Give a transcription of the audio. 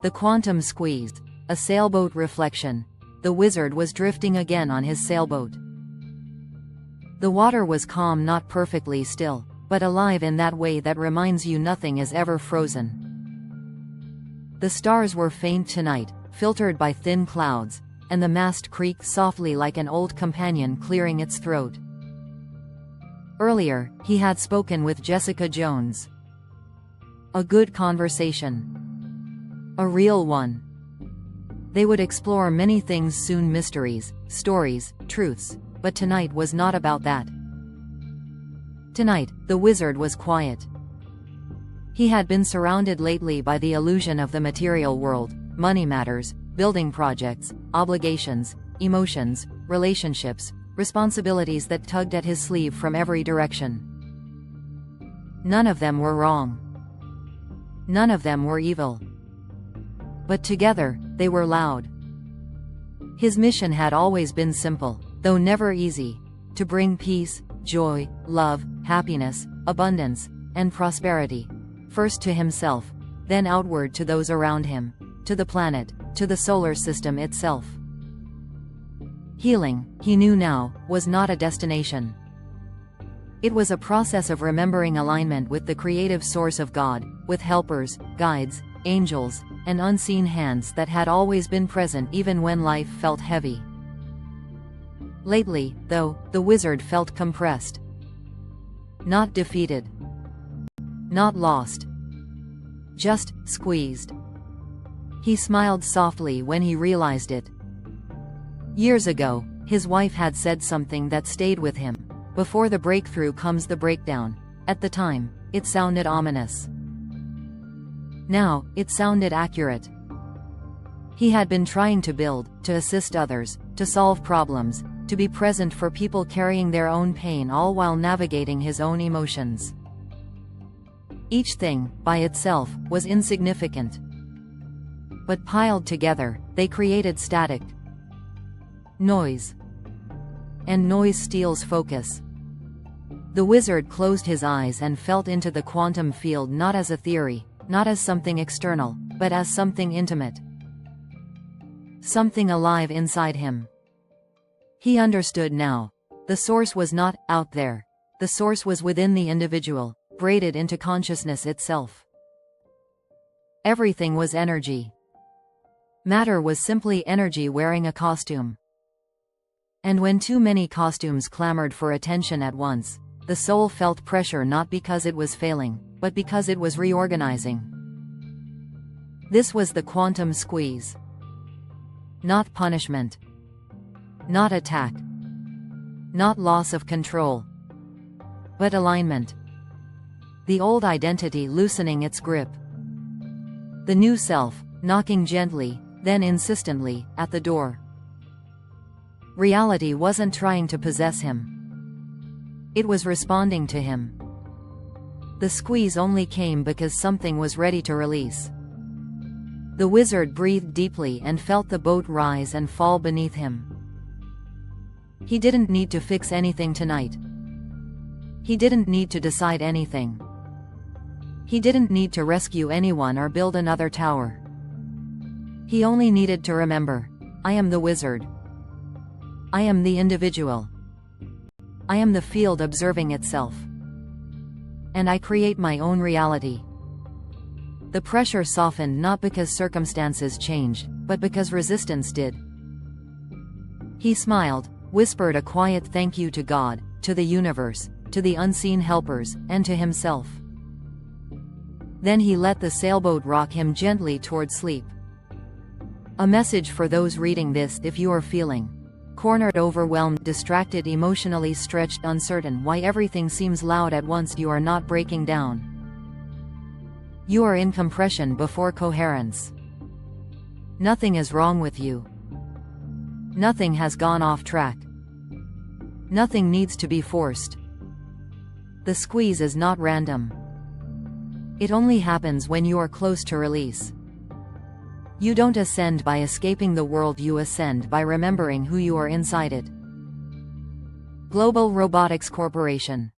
The quantum squeeze. A sailboat reflection. The wizard was drifting again on his sailboat. The water was calm, not perfectly still, but alive in that way that reminds you nothing is ever frozen. The stars were faint tonight, filtered by thin clouds, and the mast creaked softly like an old companion clearing its throat. Earlier, he had spoken with Jessica Jones. A good conversation. A real one. They would explore many things soon, mysteries, stories, truths, but tonight was not about that. Tonight, the wizard was quiet. He had been surrounded lately by the illusion of the material world, money matters, building projects, obligations, emotions, relationships, responsibilities that tugged at his sleeve from every direction. None of them were wrong. None of them were evil. But together, they were loud. His mission had always been simple, though never easy: to bring peace, joy, love, happiness, abundance, and prosperity, first to himself, then outward to those around him, to the planet, to the solar system itself. Healing, he knew now, was not a destination. It was a process of remembering alignment with the creative source of God, with helpers, guides, angels, and unseen hands that had always been present even when life felt heavy. Lately, though, the wizard felt compressed. Not defeated. Not lost. Just squeezed. He smiled softly when he realized it. Years ago, his wife had said something that stayed with him: before the breakthrough comes the breakdown. At the time, it sounded ominous. Now, it sounded accurate. He had been trying to build, to assist others, to solve problems, to be present for people carrying their own pain, all while navigating his own emotions. Each thing, by itself, was insignificant. But piled together, they created static. Noise. And noise steals focus. The wizard closed his eyes and felt into the quantum field, not as a theory, not as something external, but as something intimate. Something alive inside him. He understood now. The source was not out there. The source was within the individual, braided into consciousness itself. Everything was energy. Matter was simply energy wearing a costume. And when too many costumes clamored for attention at once, the soul felt pressure, not because it was failing, but because it was reorganizing. This was the quantum squeeze. Not punishment. Not attack. Not loss of control. But alignment. The old identity loosening its grip. The new self, knocking gently, then insistently, at the door. Reality wasn't trying to possess him. It was responding to him. The squeeze only came because something was ready to release. The wizard breathed deeply and felt the boat rise and fall beneath him. He didn't need to fix anything tonight. He didn't need to decide anything. He didn't need to rescue anyone or build another tower. He only needed to remember: I am the wizard. I am the individual. I am the field observing itself. And I create my own reality. The pressure softened, not because circumstances changed, but because resistance did. He smiled, whispered a quiet thank you to God, to the universe, to the unseen helpers, and to himself. Then he let the sailboat rock him gently toward sleep. A message for those reading this: if you are feeling cornered, overwhelmed, distracted, emotionally stretched, uncertain why everything seems loud at once, you are not breaking down. You are in compression before coherence. Nothing is wrong with you. Nothing has gone off track. Nothing needs to be forced. The squeeze is not random. It only happens when you are close to release. You don't ascend by escaping the world, you ascend by remembering who you are inside it. Global Robotics Corporation.